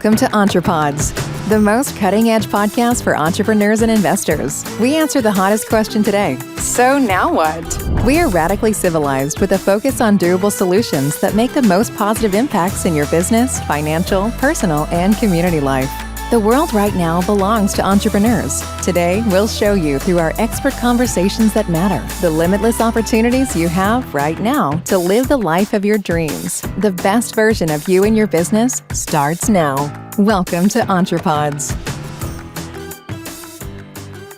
Welcome to EntrePods, the most cutting-edge podcast for entrepreneurs and investors. We answer the hottest question today. So now what? We are radically civilized with a focus on doable solutions that make the most positive impacts in your business, financial, personal, and community life. The world right now belongs to entrepreneurs. Today, we'll show you through our expert conversations that matter, the limitless opportunities you have right now to live the life of your dreams. The best version of you and your business starts now. Welcome to EntrePods.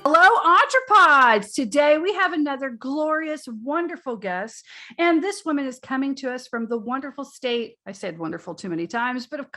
Hello, EntrePods. Today we have another glorious, wonderful guest, and this woman is coming to us from the wonderful state, I said wonderful too many times, but of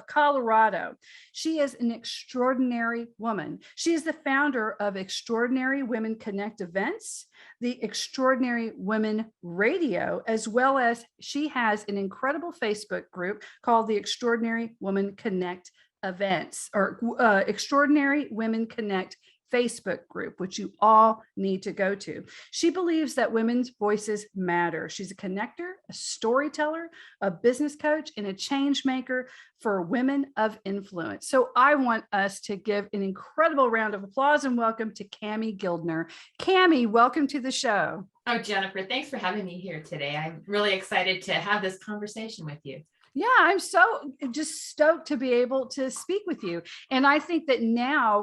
Colorado. She is an extraordinary woman. She is the founder of Extraordinary Women Connect events, the Extraordinary Women Radio, as well as she has an incredible Facebook group called the Extraordinary Women Connect events, or Extraordinary Women Connect Facebook group, which you all need to go to. She believes that women's voices matter. She's a connector, a storyteller, a business coach, and a change maker for women of influence. So I want us to give an incredible round of applause and welcome to Cami Gildner. Cami, welcome to the show. Oh, Jennifer, thanks for having me here today. I'm really excited to have this conversation with you. Yeah, I'm so just stoked to be able to speak with you. And I think that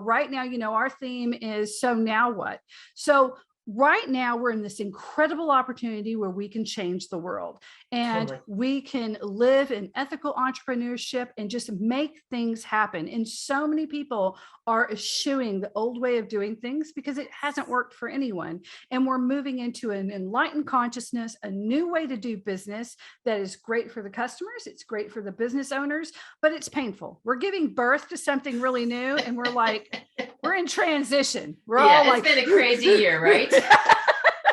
right now, our theme is so now what? So right now we're in this incredible opportunity where we can change the world and we can live in ethical entrepreneurship and just make things happen. And so many people are eschewing the old way of doing things because it hasn't worked for anyone. And we're moving into an enlightened consciousness, a new way to do business that is great for the customers. It's great for the business owners, but it's painful. We're giving birth to something really new. And we're like, we're in transition. It's been a crazy year, right?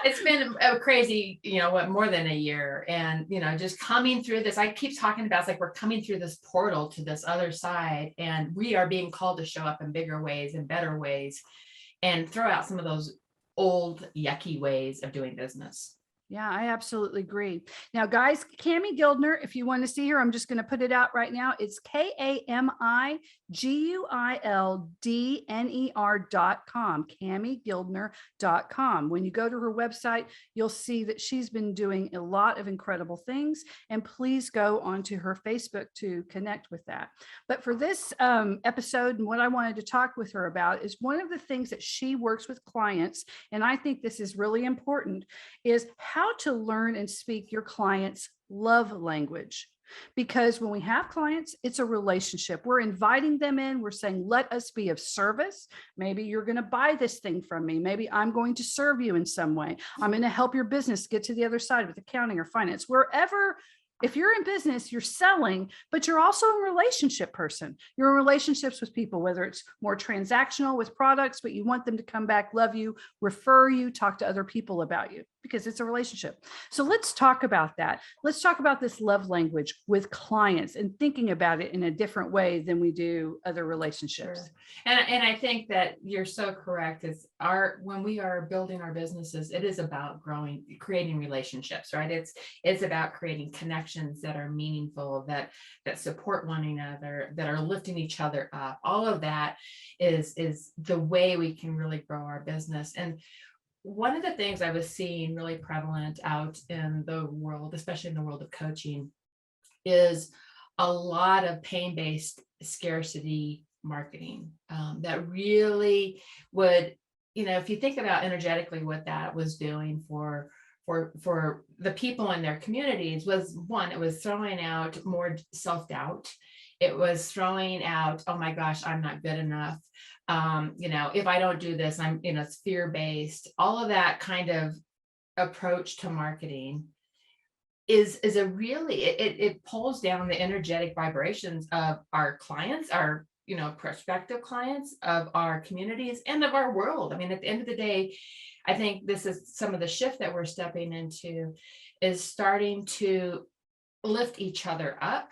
It's been a crazy, more than a year. And, just coming through this, I keep talking about, it's like we're coming through this portal to this other side, and we are being called to show up in bigger ways and better ways and throw out some of those old yucky ways of doing business. Yeah, I absolutely agree. Now, guys, Cami Gildner, if you want to see her, I'm just going to put it out right now. It's KamiGuildner.com, KamiGuildner.com. When you go to her website, you'll see that she's been doing a lot of incredible things. And please go onto her Facebook to connect with that. But for this episode, and what I wanted to talk with her about is one of the things that she works with clients, and I think this is really important, is how to learn and speak your clients' love language. Because when we have clients, it's a relationship. We're inviting them in. We're saying, let us be of service. Maybe you're going to buy this thing from me. Maybe I'm going to serve you in some way. I'm going to help your business get to the other side with accounting or finance. Wherever, if you're in business, you're selling, but you're also a relationship person. You're in relationships with people, whether it's more transactional with products, but you want them to come back, love you, refer you, talk to other people about you, because it's a relationship. So let's talk about that. Let's talk about this love language with clients and thinking about it in a different way than we do other relationships. Sure. And I think that you're so correct. When we are building our businesses, it is about creating relationships, right? It's about creating connections that are meaningful, that support one another, that are lifting each other up. All of that is the way we can really grow our business. And one of the things I was seeing really prevalent out in the world, especially in the world of coaching, is a lot of pain-based scarcity marketing that really would, if you think about energetically what that was doing for the people in their communities, was one, it was throwing out more self-doubt. It was throwing out, oh my gosh, I'm not good enough. If I don't do this, it's fear-based. All of that kind of approach to marketing is a really, it pulls down the energetic vibrations of our clients, our prospective clients, of our communities, and of our world. At the end of the day, I think this is some of the shift that we're stepping into, is starting to lift each other up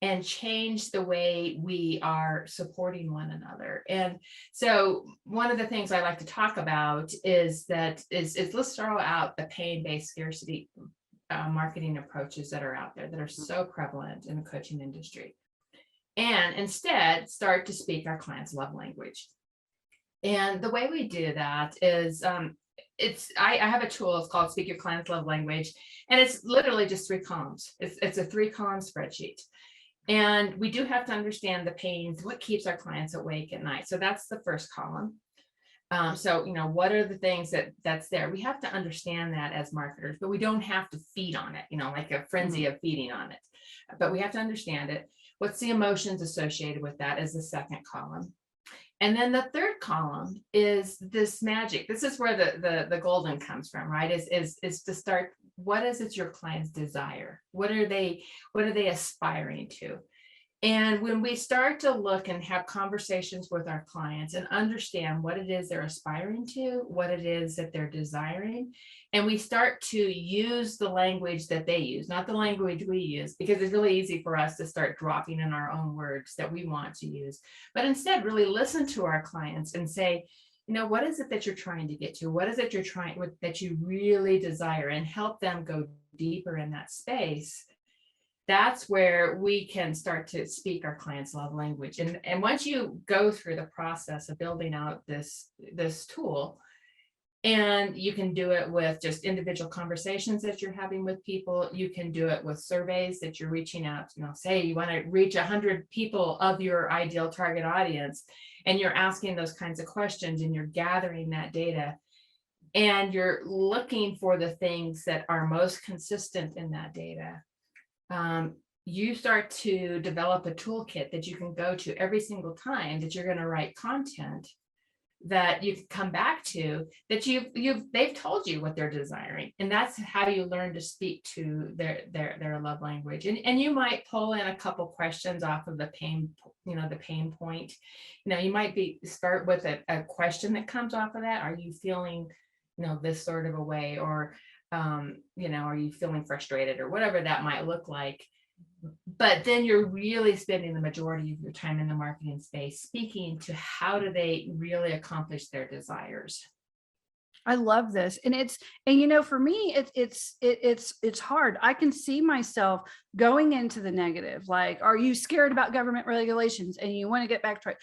and change the way we are supporting one another. And so one of the things I like to talk about is let's throw out the pain-based scarcity marketing approaches that are out there that are so prevalent in the coaching industry. and instead start to speak our client's love language. And the way we do that is I have a tool, it's called Speak Your Client's Love Language, and it's literally just 3 columns. It's a 3-column spreadsheet. And we do have to understand the pains, what keeps our clients awake at night. So that's the first column. So, what are the things that's there? We have to understand that as marketers, but we don't have to feed on it, like a frenzy of feeding on it. But we have to understand it. What's the emotions associated with that is the second column. And then the third column is this magic. This is where the golden comes from, right? Is to start, what is it your clients desire? What are they aspiring to? And when we start to look and have conversations with our clients and understand what it is they're aspiring to, what it is that they're desiring, and we start to use the language that they use, not the language we use, because it's really easy for us to start dropping in our own words that we want to use, but instead really listen to our clients and say, what is it that you're trying to get to? What is it that you really desire, and help them go deeper in that space. That's where we can start to speak our clients' love language. And once you go through the process of building out this tool, and you can do it with just individual conversations that you're having with people, you can do it with surveys that you're reaching out, say you want to reach 100 people of your ideal target audience, and you're asking those kinds of questions, and you're gathering that data, and you're looking for the things that are most consistent in that data. You start to develop a toolkit that you can go to every single time that you're going to write content that you can come back to, that they've told you what they're desiring. And that's how you learn to speak to their love language. And you might pull in a couple questions off of the pain point. You might start with a question that comes off of that. Are you feeling, this sort of a way? Or are you feeling frustrated, or whatever that might look like? But then you're really spending the majority of your time in the marketing space speaking to how do they really accomplish their desires. I love this. And for me, it's hard. I can see myself going into the negative. Like, are you scared about government regulations and you want to get back to it?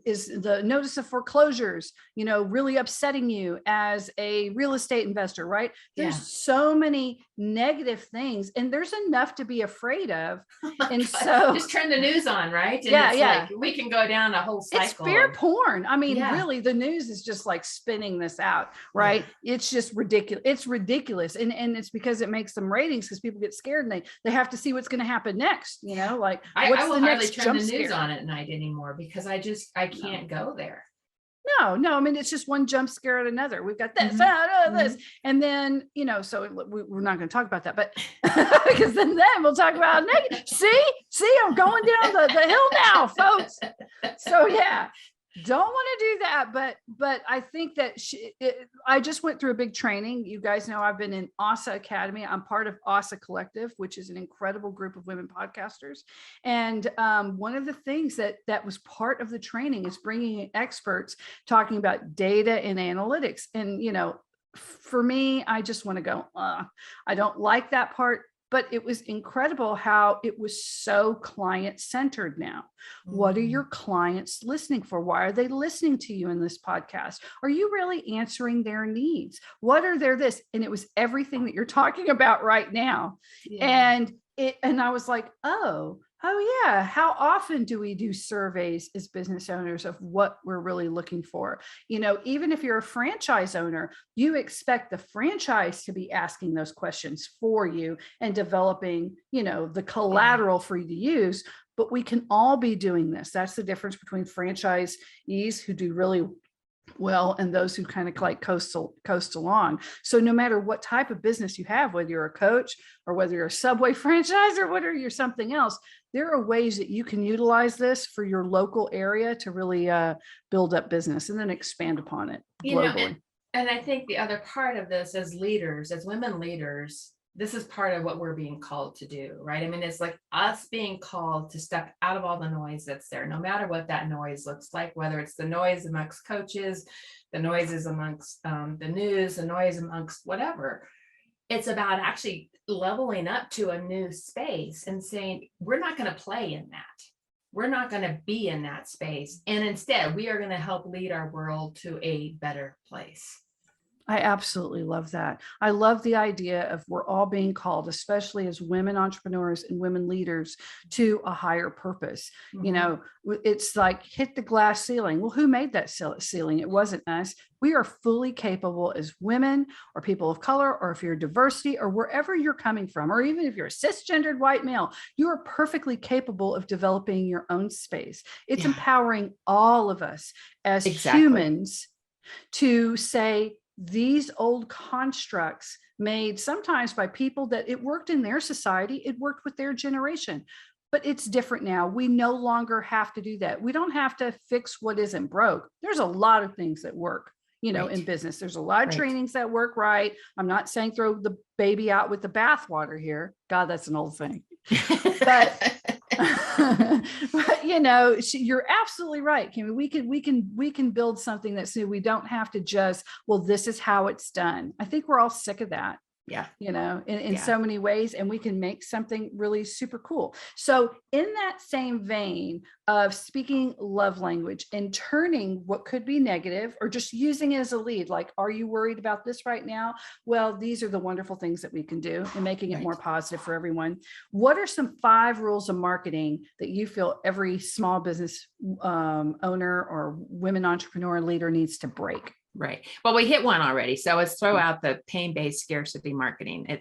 Is the notice of foreclosures, really upsetting you as a real estate investor, right? There's so many negative things, and there's enough to be afraid of. And so just turn the news on, right? And like, we can go down a whole cycle. It's fear porn. I mean, really, the news is just like spinning this out, right? It's just ridiculous. It's ridiculous. And it's because it makes them ratings, because people get scared and they have to see what's going to happen next, like I will hardly turn the news scare on at night anymore, because I can't go there. No, I mean, it's just one jump scare at another. We've got this, this, and then, so we're not going to talk about that, but because then we'll talk about negative. See, I'm going down the hill now, folks. So don't want to do that, but I think that I just went through a big training. You guys know I've been in ASA Academy. I'm part of ASA Collective, which is an incredible group of women podcasters. And one of the things that was part of the training is bringing in experts talking about data and analytics. And for me, I just want to go, I don't like that part. But it was incredible how it was so client-centered now. What are your clients listening for? Why are they listening to you in this podcast? Are you really answering their needs? What are their this? And it was everything that you're talking about right now. And I was like, oh yeah, how often do we do surveys as business owners of what we're really looking for? Even if you're a franchise owner, you expect the franchise to be asking those questions for you and developing, the collateral for you to use. But we can all be doing this. That's the difference between franchisees who do really well and those who kind of like coast along. So no matter what type of business you have, whether you're a coach or whether you're a Subway franchise or whether you're something else, there are ways that you can utilize this for your local area to really build up business and then expand upon it globally. And I think the other part of this, as leaders, as women leaders, this is part of what we're being called to do, right? I mean, it's like us being called to step out of all the noise that's there, no matter what that noise looks like, whether it's the noise amongst coaches, the noises amongst the news, the noise amongst whatever. it's about actually leveling up to a new space and saying, we're not going to play in that. We're not going to be in that space. And instead, we are going to help lead our world to a better place. I absolutely love that. I love the idea of we're all being called, especially as women entrepreneurs and women leaders, to a higher purpose. You know, it's like hit the glass ceiling. Well, who made that ceiling? It wasn't us. We are fully capable as women or people of color, or if you're diversity or wherever you're coming from, or even if you're a cisgendered white male, you are perfectly capable of developing your own space. It's empowering all of us as humans to say, these old constructs made sometimes by people that it worked in their society, it worked with their generation, but it's different now. We no longer have to do that. We don't have to fix what isn't broke. There's a lot of things that work, you know, in business. There's a lot of trainings that work right. I'm not saying throw the baby out with the bathwater here. God, that's an old thing. But but you know, you're absolutely right, Kimmy. We can build something that's new. We don't have to just, well, this is how it's done. I think we're all sick of that. You know, in so many ways, and we can make something really super cool. So in that same vein of speaking love language and turning what could be negative or just using it as a lead, like, are you worried about this right now? Well, these are the wonderful things that we can do and making it more positive for everyone. What are some 5 rules of marketing that you feel every small business owner or women entrepreneur leader needs to break? Right. Well, we hit one already. So let's throw out the pain-based scarcity marketing.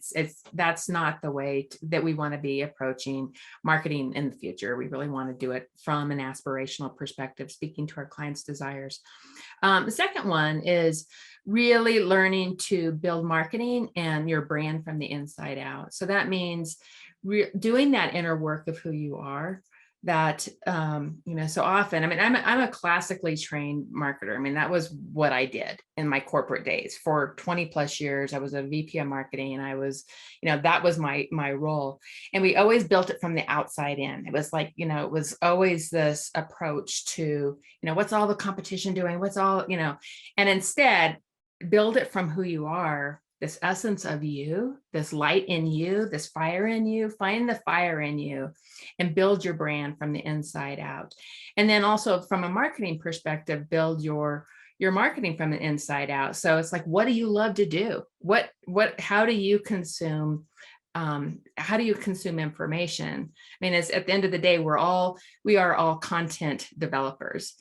That's not the way that we want to be approaching marketing in the future. We really want to do it from an aspirational perspective, speaking to our clients' desires. The second one is really learning to build marketing and your brand from the inside out. So that means doing that inner work of who you are. That, you know, so often, I mean, I'm a classically trained marketer. I mean, that was what I did in my corporate days for 20 plus years. I was a VP of marketing, and I was, you know, that was my role. And we always built it from the outside in. It was like, you know, it was always this approach to, you know, what's all the competition doing? What's all, you know, and instead build it from who you are. This essence of you, this light in you, this fire in you, find the fire in you and build your brand from the inside out. And then also from a marketing perspective, build your marketing from the inside out. So it's like, what do you love to do? How do you consume information? I mean, it's at the end of the day, we are all content developers.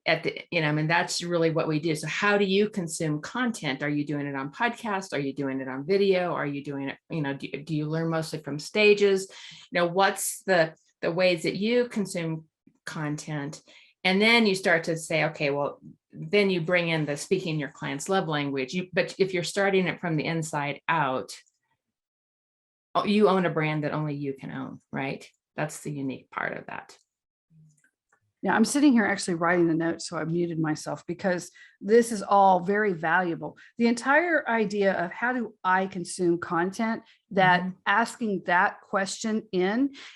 I mean, that's really what we do. So how do you consume content? Are you doing it on podcast? Are you doing it on video? Are you doing it, you know, do you learn mostly from stages? You know, what's the ways that you consume content? And then you start to say, okay, well, then you bring in the speaking your client's love language. But if you're starting it from the inside out, you own a brand that only you can own, right? That's the unique part of that. Now, I'm sitting here actually writing the notes, so I muted myself because this is all very valuable. The entire idea of how do I consume content, that asking that question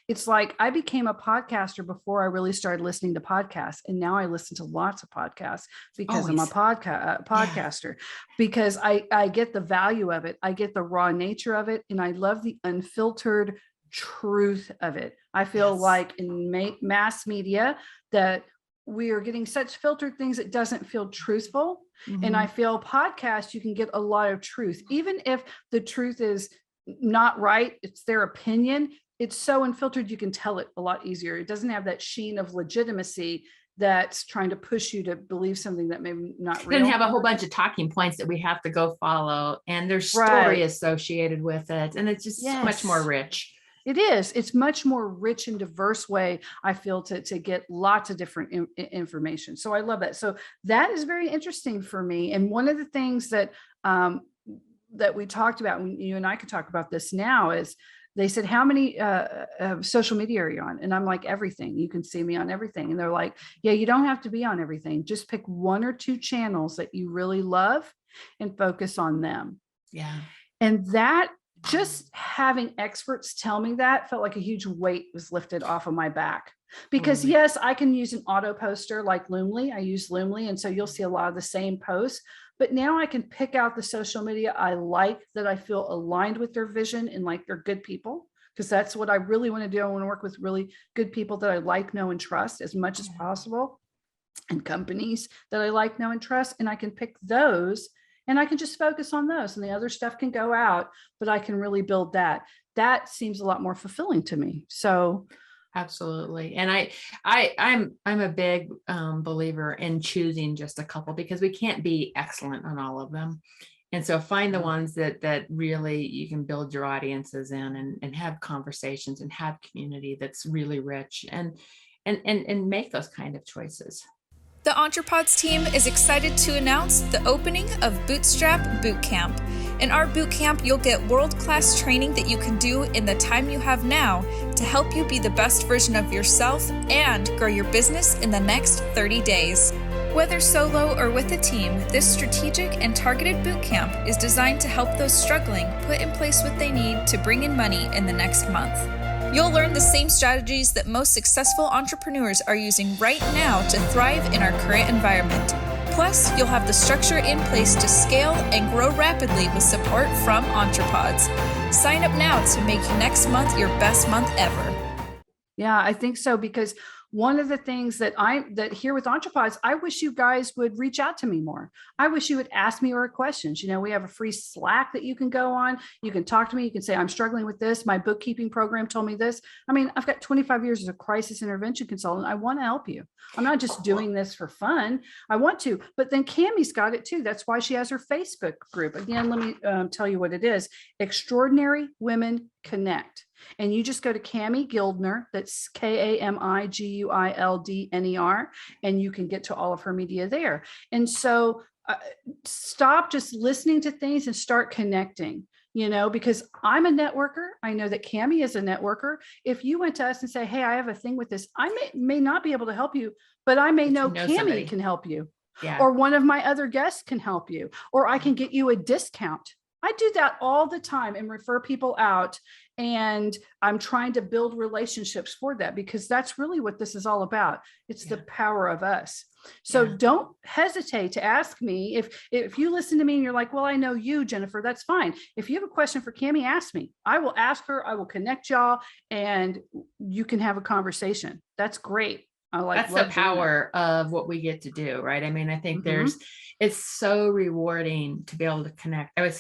it's like I became a podcaster before I really started listening to podcasts. And now I listen to lots of podcasts because I'm a podcaster, because I get the value of it. I get the raw nature of it. And I love the unfiltered truth of it. I feel like in mass media that we are getting such filtered things, it doesn't feel truthful. And I feel podcasts, you can get a lot of truth, even if the truth is not right, it's their opinion. It's so unfiltered, you can tell it a lot easier. It doesn't have that sheen of legitimacy that's trying to push you to believe something that may not real. Then have a whole bunch of talking points that we have to go follow, and there's story associated with it, and it's just much more rich. It is. It's much more rich and diverse way, I feel, to get lots of different information. So I love that. So that is very interesting for me. And one of the things that that we talked about, and you and I could talk about this now, is they said, how many social media are you on? And I'm like, everything. You can see me on everything. And they're like, yeah, you don't have to be on everything. Just pick 1 or 2 channels that you really love and focus on them. Yeah. And that just having experts tell me that felt like a huge weight was lifted off of my back. Because yes, I can use an auto poster like Loomly. I use Loomly. And so you'll see a lot of the same posts, but now I can pick out the social media I like, that I feel aligned with their vision and like they're good people. Because that's what I really want to do. I want to work with really good people that I like, know, and trust as much as possible, and companies that I like, know, and trust. And I can pick those and I can just focus on those, and the other stuff can go out, but I can really build that. That seems a lot more fulfilling to me. So absolutely. And I'm a big believer in choosing just a couple, because we can't be excellent on all of them. And so find the ones that really you can build your audiences in, and have conversations and have community that's really rich, and make those kind of choices. The EntrePods team is excited to announce the opening of Bootstrap Bootcamp. In our bootcamp, you'll get world-class training that you can do in the time you have now to help you be the best version of yourself and grow your business in the next 30 days. Whether solo or with a team, this strategic and targeted bootcamp is designed to help those struggling put in place what they need to bring in money in the next month. You'll learn the same strategies that most successful entrepreneurs are using right now to thrive in our current environment. Plus, you'll have the structure in place to scale and grow rapidly with support from EntrePods. Sign up now to make next month your best month ever. yeah, I think so, because one of the things that here with EntrePods, I wish you guys would reach out to me more. I wish you would ask me your questions. You know, we have a free Slack that you can go on. You can talk to me. You can say, I'm struggling with this. My bookkeeping program told me this. I mean, I've got 25 years as a crisis intervention consultant. I want to help you. I'm not just doing this for fun. I want to, but then Cammie's got it too. That's why she has her Facebook group. Again, let me tell you what it is. Extraordinary Women Connect. And you just go to Cammie Guildner, that's KAMIGUILDNER, and you can get to all of her media there. And so stop just listening to things and start connecting, you know, because I'm a networker. I know that Cammie is a networker. If you went to us and say, hey, I have a thing with this, I may not be able to help you, but I may know Cammie somebody can help you. Yeah. Or one of my other guests can help you, or I can get you a discount. I do that all the time and refer people out. And I'm trying to build relationships for that, because that's really what this is all about. It's the power of us. So don't hesitate to ask me. If you listen to me and you're like, well, I know you, Jennifer, that's fine. If you have a question for Cammie, ask me. I will ask her. I will connect y'all, and you can have a conversation. That's great. That's the power of what we get to do, right? I mean, I think it's so rewarding to be able to connect. I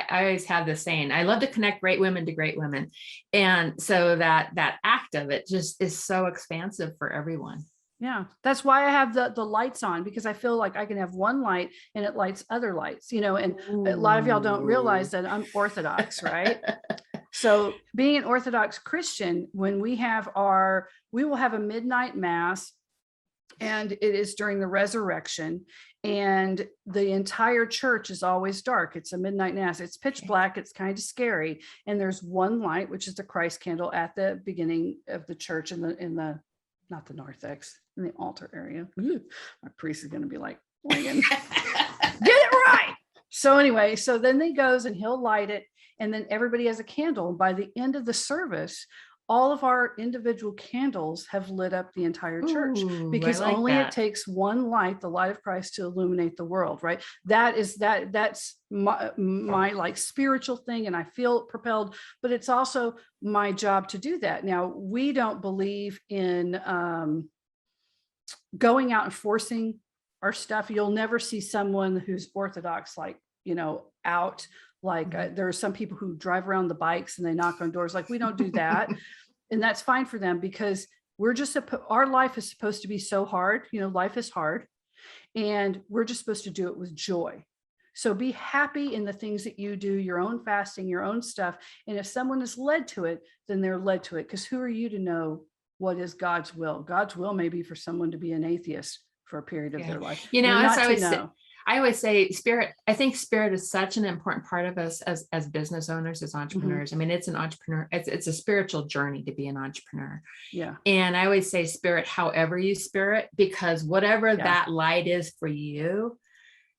always have this saying, I love to connect great women to great women. And so that act of it just is so expansive for everyone. Yeah, that's why I have the lights on, because I feel like I can have one light and it lights other lights, you know, and a lot of y'all don't realize that I'm Orthodox, right? So being an Orthodox Christian, when we will have a midnight mass, and it is during the resurrection, and the entire church is always dark. It's a midnight mass. It's pitch black. It's kind of scary. And there's one light, which is the Christ candle at the beginning of the church in the not the narthex, in the altar area. Ooh, my priest is going to be like, get it right. So anyway, so then he goes and he'll light it. And then everybody has a candle. And by the end of the service, all of our individual candles have lit up the entire church. Ooh, because it takes one light, the light of Christ, to illuminate the world, right? That's my like spiritual thing, and I feel propelled, but it's also my job to do that. Now, we don't believe in going out and forcing our stuff. You'll never see someone who's Orthodox, like, you know, out. Like there are some people who drive around the bikes and they knock on doors. Like, we don't do that. And that's fine for them, because we're just, our life is supposed to be so hard. You know, life is hard, and we're just supposed to do it with joy. So be happy in the things that you do, your own fasting, your own stuff. And if someone is led to it, then they're led to it. Because who are you to know what is God's will? God's will may be for someone to be an atheist for a period of their life. You know, I always say spirit. I think spirit is such an important part of us as business owners, as entrepreneurs. I mean, it's an entrepreneur. It's a spiritual journey to be an entrepreneur. Yeah. And I always say spirit, however you spirit, because whatever that light is for you,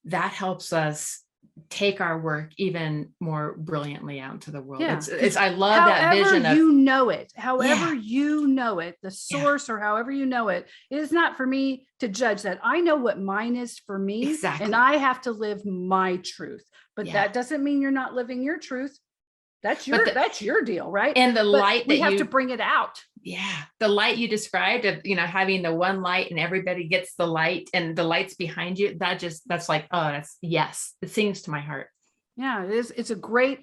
that helps us take our work even more brilliantly out into the world. Yeah. I love that vision of, you know it, however you know it, the source or however you know it, it is not for me to judge that. I know what mine is for me, and I have to live my truth. But that doesn't mean you're not living your truth. That's your deal, right? And the light we have to bring it out. Yeah. The light you described of, having the one light and everybody gets the light and the light's behind you. That's like, yes, it sings to my heart. Yeah, it is. It's a great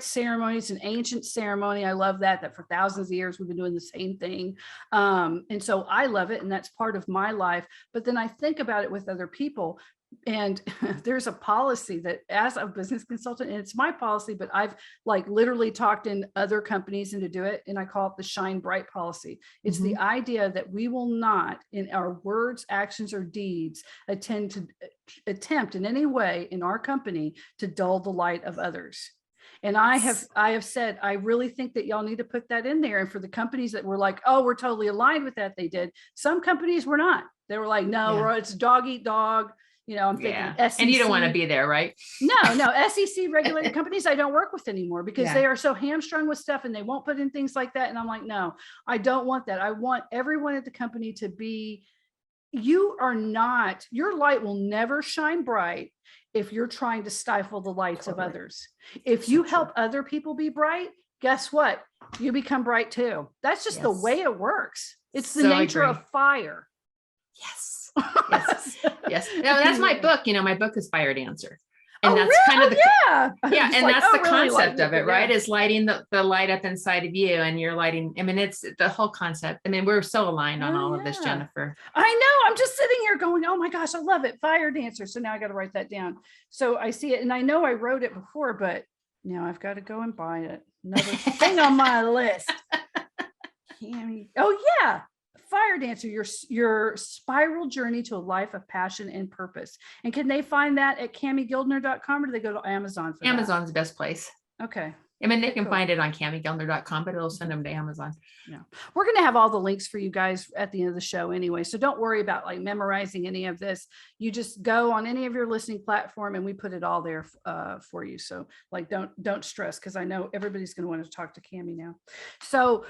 ceremony. It's an ancient ceremony. I love that for thousands of years, we've been doing the same thing. And so I love it. And that's part of my life. But then I think about it with other people. And there's a policy that, as a business consultant, and it's my policy, but I've literally talked in other companies into do it. And I call it the shine bright policy. It's the idea that we will not, in our words, actions, or deeds, attempt in any way in our company to dull the light of others. And I have said, I really think that y'all need to put that in there. And for the companies that were like, oh, we're totally aligned with that, they did. Some companies were not. They were like, no, it's dog eat dog. I'm thinking SEC. And you don't want to be there, right? No, SEC regulated companies I don't work with anymore because they are so hamstrung with stuff and they won't put in things like that. And I'm like, no, I don't want that. I want everyone at the company to be, your light will never shine bright if you're trying to stifle the lights of others. If you help other people be bright, guess what? You become bright too. That's just the way it works. It's the nature of fire. Yes. Yes. No, that's my book. My book is Fire Dancer. And that's kind of the, and that's the concept of it, right? Is lighting the light up inside of you, and you're lighting. I mean, it's the whole concept. I mean, we're so aligned on all of this, Jennifer. I know. I'm just sitting here going, oh my gosh, I love it. Fire Dancer. So now I got to write that down. So I see it, and I know I wrote it before, but now I've got to go and buy it. Another thing on my list. Oh yeah. Fire Dancer, your spiral journey to a life of passion and purpose. And can they find that at CamiGildner.com, or do they go to Amazon for Amazon's the best place. Okay. I mean, they can find it on CamiGildner.com, but it'll send them to Amazon. Yeah. We're going to have all the links for you guys at the end of the show anyway. So don't worry about memorizing any of this. You just go on any of your listening platform and we put it all there for you. So don't stress, because I know everybody's going to want to talk to Cami now. So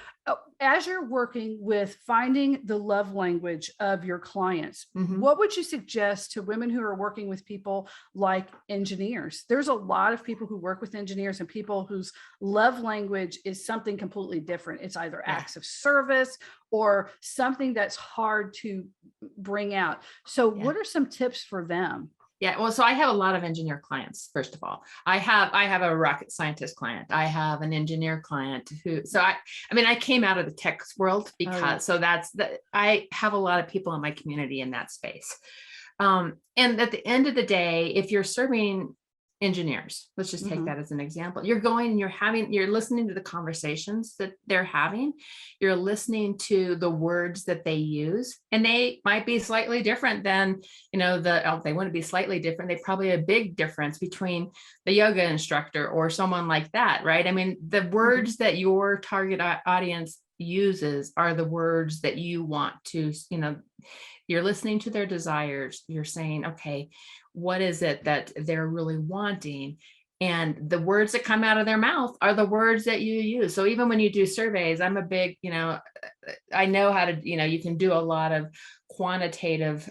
as you're working with finding the love language of your clients, what would you suggest to women who are working with people like engineers? There's a lot of people who work with engineers and people whose love language is something completely different. It's either acts of service or something that's hard to bring out. So what are some tips for them? Yeah. Well, so I have a lot of engineer clients. First of all, I have a rocket scientist client. I have an engineer client I came out of the tech world because, I have a lot of people in my community in that space. And at the end of the day, if you're serving engineers, let's just take that as an example. You're going and you're listening to the conversations that they're having. You're listening to the words that they use, and they might be slightly different than, they wouldn't be slightly different. They probably a big difference between the yoga instructor or someone like that, right? I mean, the words that your target audience uses are the words that you want to, you're listening to their desires. You're saying, okay, what is it that they're really wanting? And the words that come out of their mouth are the words that you use. So even when you do surveys, I'm a big, I know how to, you can do a lot of quantitative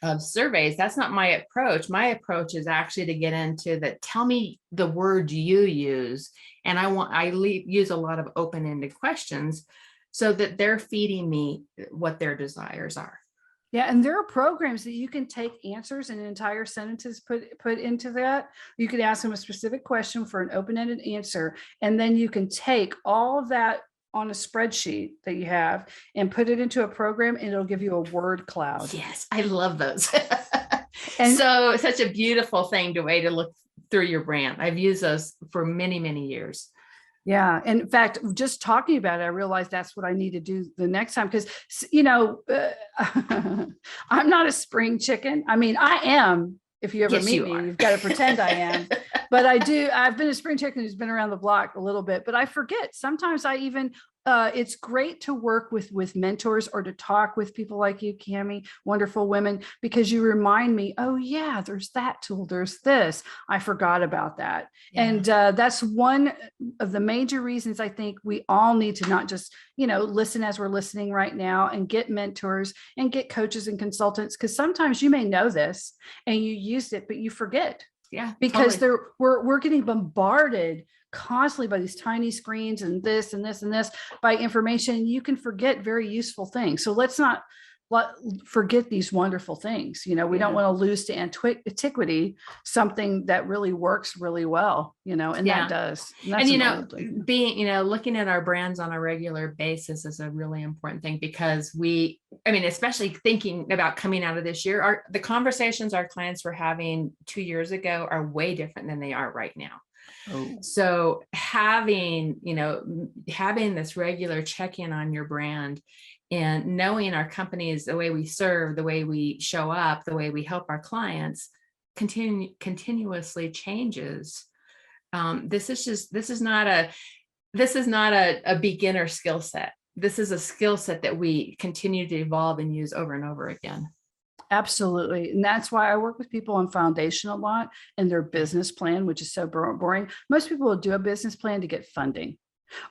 of surveys. That's not my approach. My approach is actually to get into tell me the word you use. And use a lot of open-ended questions so that they're feeding me what their desires are. Yeah, and there are programs that you can take answers and entire sentences put into that. You could ask them a specific question for an open-ended answer, and then you can take all of that on a spreadsheet that you have and put it into a program, and it'll give you a word cloud. Yes, I love those. And so it's such a beautiful way to look through your brand. I've used those for many, many years. Yeah. And in fact, just talking about it, I realized that's what I need to do the next time. Because, I'm not a spring chicken. I mean, I am. If you ever meet me, you've got to pretend I am. But I've been a spring chicken who's been around the block a little bit, but I forget. Sometimes I even it's great to work with mentors or to talk with people like you, Cammie, wonderful women, because you remind me, oh yeah, there's that tool, there's this, I forgot about that. Yeah. And that's one of the major reasons I think we all need to not just, listen as we're listening right now, and get mentors and get coaches and consultants, because sometimes you may know this and you used it, but you forget. Yeah, because totally. we're getting bombarded constantly by these tiny screens and this and this and this by information. You can forget very useful things. So let's not forget these wonderful things. We don't want to lose to antiquity something that really works really well, and that does. And being, looking at our brands on a regular basis is a really important thing, because especially thinking about coming out of this year, the conversations our clients were having 2 years ago are way different than they are right now. Oh. So having this regular check-in on your brand and knowing our companies, the way we serve, the way we show up, the way we help our clients continuously changes. This is not a beginner skill set. This is a skill set that we continue to evolve and use over and over again. Absolutely. And that's why I work with people on foundation a lot and their business plan, which is so boring. Most people will do a business plan to get funding,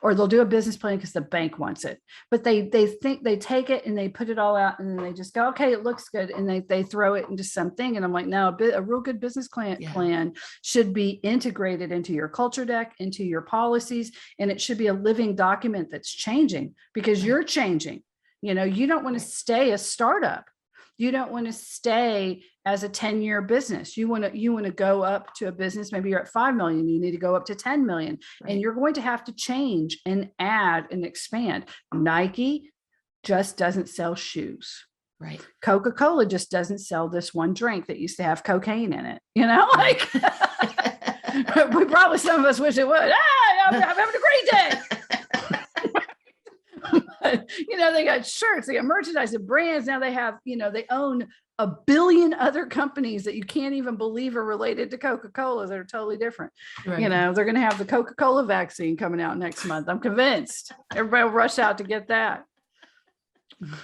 or they'll do a business plan because the bank wants it. But they think they take it and they put it all out and then they just go, okay, it looks good. And they throw it into something. And I'm like, no, a real good business plan should be integrated into your culture deck, into your policies. And it should be a living document that's changing, because you're changing. You don't want to stay a startup. You don't want to stay as a 10-year business. You want to go up to a business. Maybe you're at 5 million. You need to go up to 10 million, and you're going to have to change and add and expand. Nike just doesn't sell shoes. Right. Coca-Cola just doesn't sell this one drink that used to have cocaine in it. We probably, some of us wish it would. I'm having a great day. They got shirts, they got merchandise and brands. Now they have, they own a billion other companies that you can't even believe are related to Coca-Cola that are totally different. Right. They're going to have the Coca-Cola vaccine coming out next month. I'm convinced everybody will rush out to get that.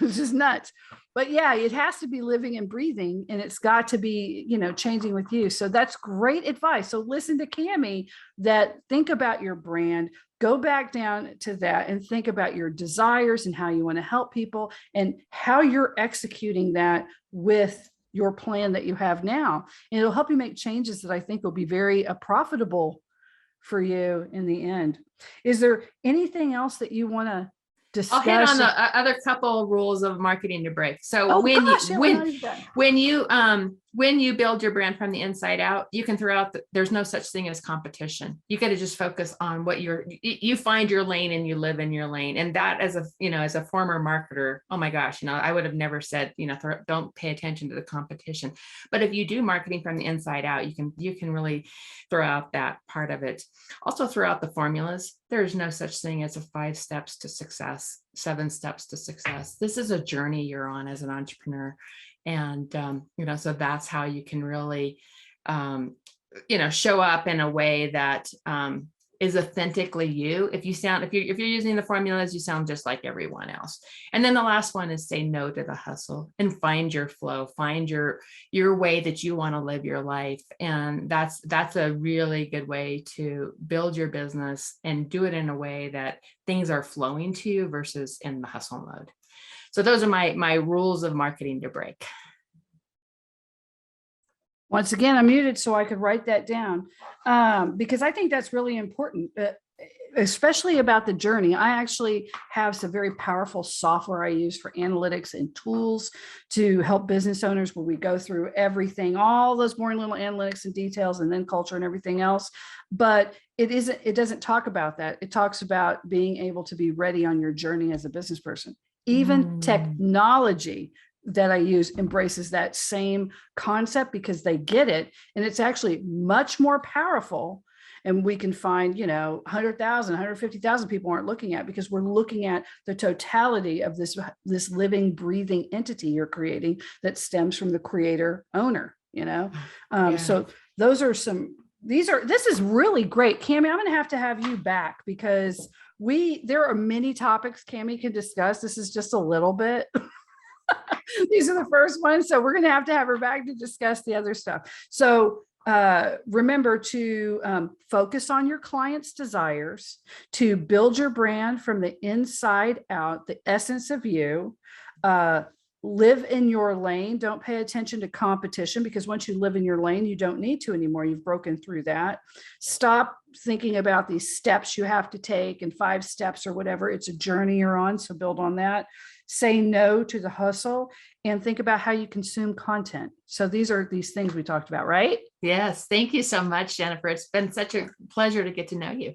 It's just nuts. But yeah, it has to be living and breathing, and it's got to be, changing with you. So that's great advice. So listen to Cammie, that think about your brand, go back down to that and think about your desires and how you want to help people and how you're executing that with your plan that you have now. And it'll help you make changes that I think will be very profitable for you in the end. Is there anything else that you want to discuss? I'll hit on the other couple rules of marketing to break. So when you build your brand from the inside out, you can throw out there's no such thing as competition. You got to just focus on what you find your lane and you live in your lane. And that as a former marketer, oh my gosh, I would have never said, don't pay attention to the competition. But if you do marketing from the inside out, you can really throw out that part of it. Also throw out the formulas. There's no such thing as a 5 steps to success, 7 steps to success. This is a journey you're on as an entrepreneur. And, so that's how you can really, show up in a way that is authentically you. If you're using the formulas, you sound just like everyone else. And then the last one is say no to the hustle and find your flow, find your way that you want to live your life. And that's a really good way to build your business and do it in a way that things are flowing to you versus in the hustle mode. So those are my rules of marketing to break. Once again, I'm muted so I could write that down, because I think that's really important, especially about the journey. I actually have some very powerful software I use for analytics and tools to help business owners, where we go through everything, all those boring little analytics and details, and then culture and everything else. But it doesn't talk about that. It talks about being able to be ready on your journey as a business person. Even technology that I use embraces that same concept, because they get it, and it's actually much more powerful. And we can find, 100,000, 150,000 people aren't looking at, because we're looking at the totality of this living, breathing entity you're creating that stems from the creator owner, So those are this is really great. Cammie, I'm going to have you back, because there are many topics Cammie can discuss. This is just a little bit. These are the first ones. So we're going to have her back to discuss the other stuff. So remember to focus on your client's desires, to build your brand from the inside out, the essence of you. Live in your lane. Don't pay attention to competition, because once you live in your lane, you don't need to anymore. You've broken through that. Stop thinking about these steps you have to take and 5 steps or whatever. It's a journey you're on. So build on that. Say no to the hustle and think about how you consume content. So these are these things we talked about, right? Yes. Thank you so much, Jennifer. It's been such a pleasure to get to know you.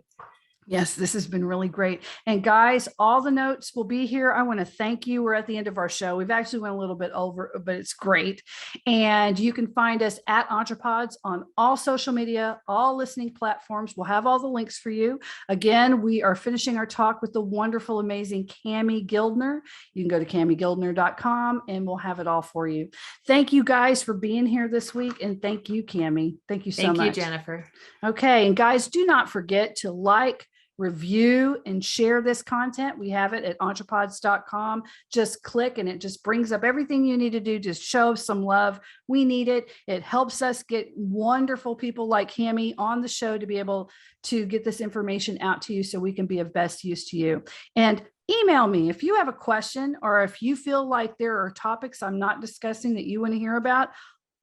Yes, this has been really great. And guys, all the notes will be here. I want to thank you. We're at the end of our show. We've actually went a little bit over, but it's great. And you can find us at EntrePods on all social media, all listening platforms. We'll have all the links for you. Again, we are finishing our talk with the wonderful, amazing Cammie Gildner. You can go to CammieGildner.com and we'll have it all for you. Thank you guys for being here this week. And thank you, Cammie. Thank you so much. Thank you, Jennifer. Okay. And guys, do not forget to like, review, and share this content. We have it at EntrePods.com. Just click and it just brings up everything you need to do to show some love. We need it. It helps us get wonderful people like Cammie on the show to be able to get this information out to you so we can be of best use to you. And email me if you have a question, or if you feel like there are topics I'm not discussing that you want to hear about.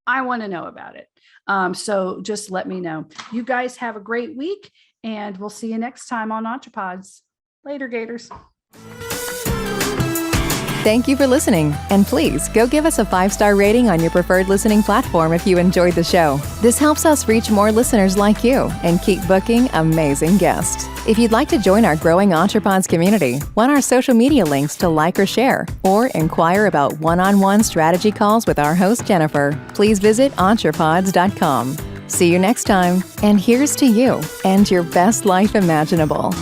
I want to know about it. So just let me know. You guys have a great week. And we'll see you next time on EntrePods. Later, Gators. Thank you for listening. And please go give us a 5-star rating on your preferred listening platform if you enjoyed the show. This helps us reach more listeners like you and keep booking amazing guests. If you'd like to join our growing EntrePods community, want our social media links to like or share, or inquire about one-on-one strategy calls with our host, Jennifer, please visit EntrePods.com. See you next time, and here's to you and your best life imaginable.